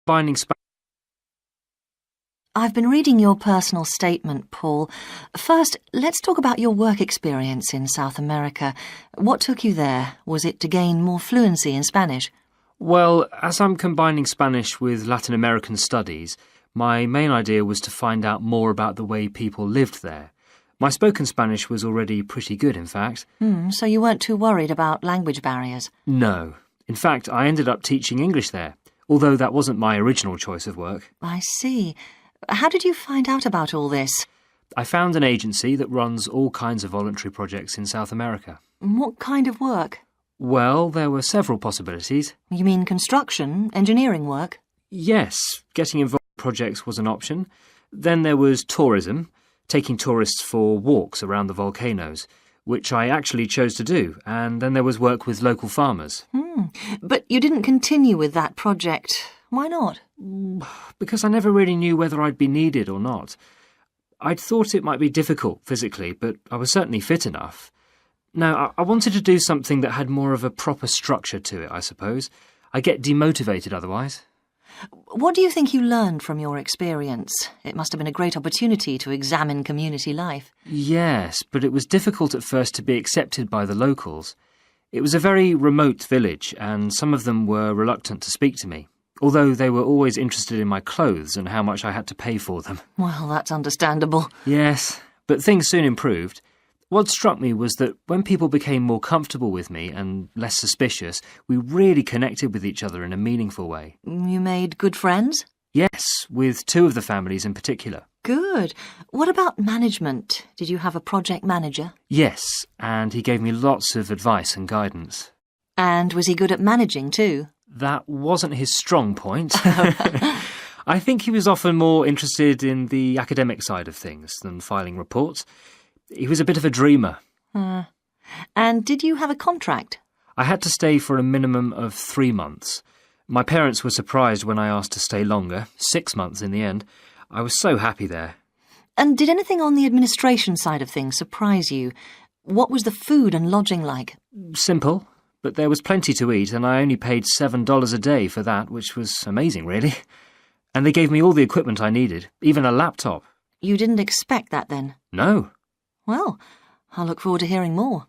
combining Spanish... I've been reading your personal statement, Paul. First, let's talk about your work experience in South America. What took you there? Was it to gain more fluency in Spanish? Well, as I'm combining Spanish with Latin American studies, my main idea was to find out more about the way people lived there. My spoken Spanish was already pretty good, in fact. So you weren't too worried about language barriers? No. In fact, I ended up teaching English there, although that wasn't my original choice of work. I see. How did you find out about all this? I found an agency that runs all kinds of voluntary projects in South America. What kind of work? Well, there were several possibilities. You mean construction, engineering work? Yes, getting involved in projects was an option. Then there was tourism, taking tourists for walks around the volcanoes, which I actually chose to do, and then there was work with local farmers. But you didn't continue with that project. Why not? Because I never really knew whether I'd be needed or not. I'd thought it might be difficult physically, but I was certainly fit enough. No, I wanted to do something that had more of a proper structure to it, I suppose. I get demotivated otherwise. What do you think you learned from your experience? It must have been a great opportunity to examine community life. Yes, but it was difficult at first to be accepted by the locals. It was a very remote village, and some of them were reluctant to speak to me, although they were always interested in my clothes and how much I had to pay for them. Well, that's understandable. Yes, but things soon improved. What struck me was that when people became more comfortable with me and less suspicious, we really connected with each other in a meaningful way. You made good friends? Yes, with two of the families in particular. Good. What about management? Did you have a project manager? Yes, and he gave me lots of advice and guidance. And was he good at managing too? That wasn't his strong point. I think he was often more interested in the academic side of things than filing reports. He was a bit of a dreamer. And did you have a contract? I had to stay for a minimum of 3 months. My parents were surprised when I asked to stay longer, 6 months in the end. I was so happy there. And did anything on the administration side of things surprise you? What was the food and lodging like? Simple, but there was plenty to eat, and I only paid $7 a day for that, which was amazing, really. And they gave me all the equipment I needed, even a laptop. You didn't expect that then? No. Well, I'll look forward to hearing more.